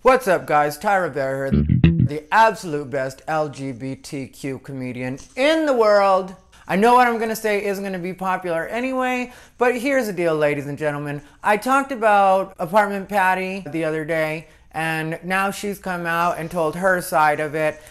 What's up, guys? Rivera here, the absolute best LGBTQ comedian in the world. I know what I'm going to say isn't going to be popular anyway, but here's the deal, ladies and gentlemen. I talked about Apartment Patty the other day, and now she's come out and told her side of it.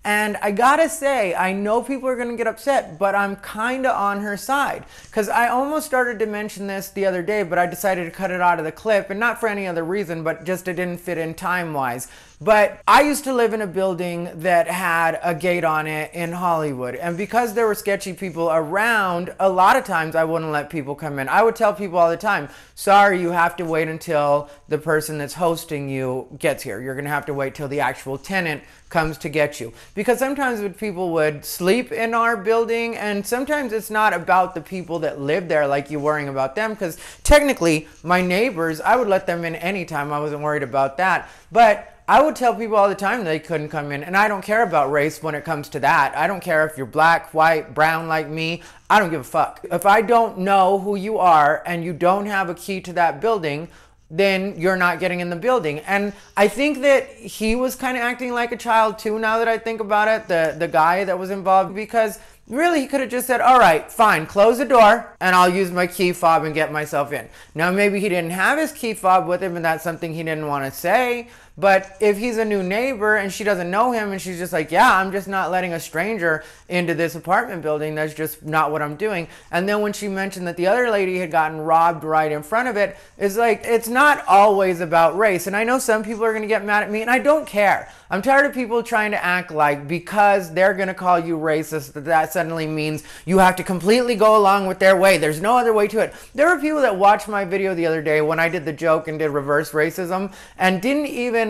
And I gotta say, I know people are gonna get upset, but I'm kinda on her side. Because I almost started to mention this the other day, but I decided to cut it out of the clip, and not for any other reason, but just it didn't fit in time-wise. But I used to live in a building that had a gate on it in Hollywood. And because there were sketchy people around, a lot of times I wouldn't let people come in. I would tell people all the time, sorry, you have to wait until the person that's hosting you gets here. You're gonna have to wait till the actual tenant comes to get you. Because sometimes people would sleep in our building, and sometimes it's not about the people that live there, like you worrying about them, because technically my neighbors, I would let them in anytime. I wasn't worried about that. But I would tell people all the time they couldn't come in, and I don't care about race when it comes to that. I don't care if you're black, white, brown like me. I don't give a fuck. If I don't know who you are and you don't have a key to that building, then you're not getting in the building. And I think that he was kind of acting like a child too, now that I think about it, the guy that was involved, because really he could have just said, all right, fine, close the door and I'll use my key fob and get myself in. Now maybe he didn't have his key fob with him and that's something he didn't want to say, but if he's a new neighbor and she doesn't know him and she's just like, yeah, I'm just not letting a stranger into this apartment building, that's just not what I'm doing. And then when she mentioned that the other lady had gotten robbed right in front of it, it's like, it's not always about race. And I know some people are going to get mad at me, and I don't care. I'm tired of people trying to act like because they're going to call you racist that suddenly means you have to completely go along with their way. There's no other way to it. There were people that watched my video the other day when I did the joke and did reverse racism and didn't even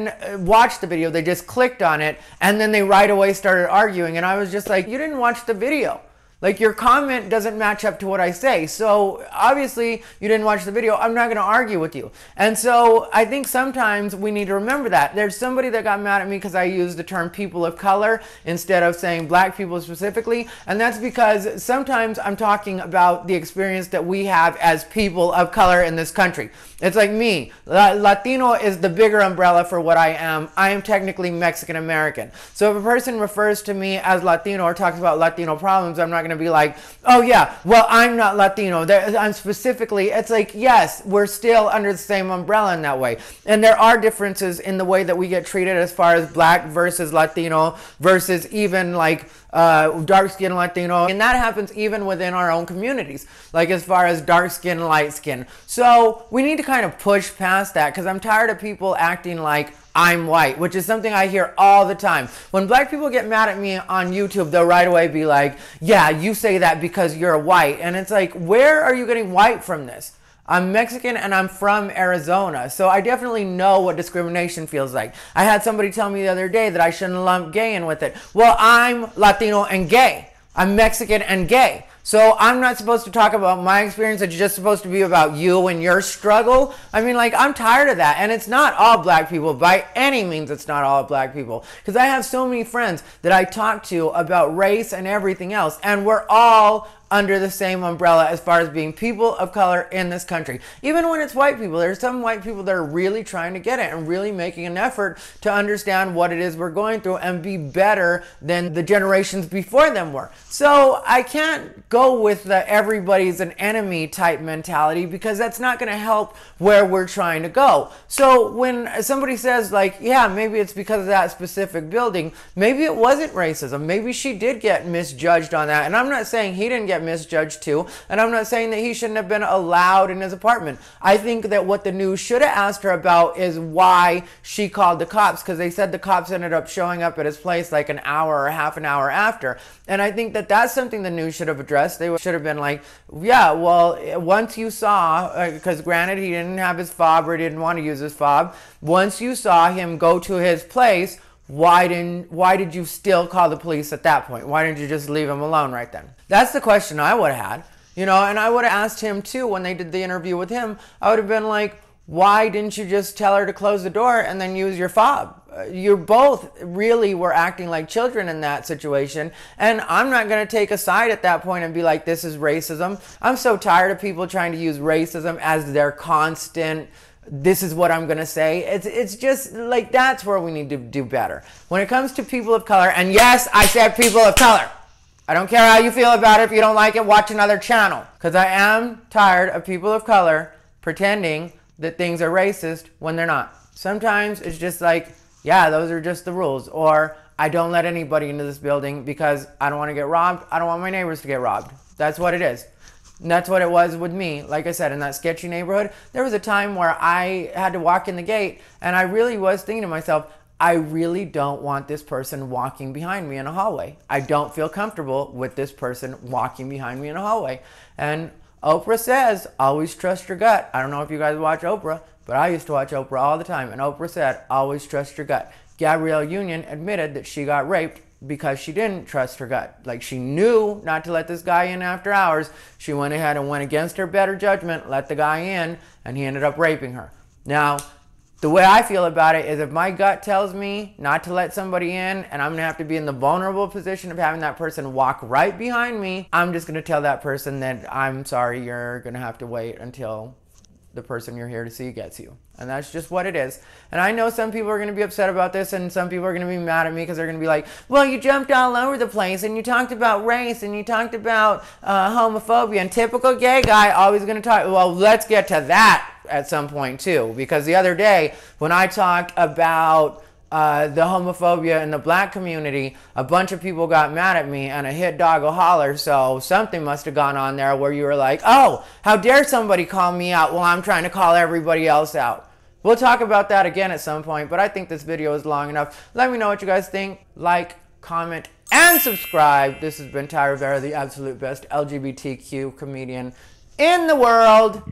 watch the video. They just clicked on it and then they right away started arguing, and I was just like, you didn't watch the video. Like, your comment doesn't match up to what I say. So obviously you didn't watch the video. I'm not going to argue with you. And so I think sometimes we need to remember that. There's somebody that got mad at me because I used the term people of color instead of saying black people specifically. And that's because sometimes I'm talking about the experience that we have as people of color in this country. It's like me. Latino is the bigger umbrella for what I am. I am technically Mexican American. So if a person refers to me as Latino or talks about Latino problems, I'm not going to be like, oh yeah, well, I'm not Latino. I'm specifically, it's like, yes, we're still under the same umbrella in that way. And there are differences in the way that we get treated as far as black versus Latino versus even like dark skin Latino. And that happens even within our own communities, like as far as dark skin, light skin. So we need to kind of push past that, because I'm tired of people acting like I'm white, which is something I hear all the time. When black people get mad at me on YouTube, they'll right away be like, yeah, you say that because you're white. And it's like, where are you getting white from this? I'm Mexican and I'm from Arizona, so I definitely know what discrimination feels like. I had somebody tell me the other day that I shouldn't lump gay in with it. Well, I'm Latino and gay. I'm Mexican and gay. So I'm not supposed to talk about my experience. It's just supposed to be about you and your struggle. I mean, like, I'm tired of that. And it's not all black people. By any means, it's not all black people. Because I have so many friends that I talk to about race and everything else. And we're all under the same umbrella as far as being people of color in this country. Even when it's white people, there's some white people that are really trying to get it and really making an effort to understand what it is we're going through and be better than the generations before them were. So I can't go with the everybody's an enemy type mentality, because that's not going to help where we're trying to go. So when somebody says like, yeah, maybe it's because of that specific building, maybe it wasn't racism. Maybe she did get misjudged on that. And I'm not saying he didn't get misjudged too, and I'm not saying that he shouldn't have been allowed in his apartment. I think that what the news should have asked her about is why she called the cops, because they said the cops ended up showing up at his place like an hour or half an hour after. And I think that that's something the news should have addressed. They should have been like, yeah, well, once you saw, because granted he didn't have his fob or he didn't want to use his fob, once you saw him go to his place, why did you still call the police at that point? Why didn't you just leave him alone right then? That's the question I would have had, you know, and I would have asked him too when they did the interview with him. I would have been like, why didn't you just tell her to close the door and then use your fob? You both really were acting like children in that situation. And I'm not going to take a side at that point and be like, this is racism. I'm so tired of people trying to use racism as their constant this is what I'm gonna say. It's just like, that's where we need to do better. When it comes to people of color, and yes, I said people of color. I don't care how you feel about it. If you don't like it, watch another channel. Because I am tired of people of color pretending that things are racist when they're not. Sometimes it's just like, yeah, those are just the rules. Or I don't let anybody into this building because I don't want to get robbed. I don't want my neighbors to get robbed. That's what it is. And that's what it was with me. Like I said, in that sketchy neighborhood, there was a time where I had to walk in the gate and I really was thinking to myself, I really don't want this person walking behind me in a hallway. I don't feel comfortable with this person walking behind me in a hallway. And Oprah says, always trust your gut. I don't know if you guys watch Oprah, but I used to watch Oprah all the time. And Oprah said, always trust your gut. Gabrielle Union admitted that she got raped because she didn't trust her gut. Like, she knew not to let this guy in after hours. She went ahead and went against her better judgment, let the guy in, and he ended up raping her. Now, the way I feel about it is, if my gut tells me not to let somebody in and I'm going to have to be in the vulnerable position of having that person walk right behind me, I'm just going to tell that person that, I'm sorry, you're going to have to wait until the person you're here to see gets you. And that's just what it is. And I know some people are going to be upset about this, and some people are going to be mad at me because they're going to be like, well, you jumped all over the place and you talked about race and you talked about homophobia, and typical gay guy always going to talk. Well, let's get to that at some point too, because the other day when I talked about the homophobia in the black community, a bunch of people got mad at me and a hit dog will holler. So something must have gone on there where you were like, oh, how dare somebody call me out while I'm trying to call everybody else out. We'll talk about that again at some point, but I think this video is long enough. Let me know what you guys think. Like, comment, and subscribe. This has been Rivera, the absolute best LGBTQ comedian in the world.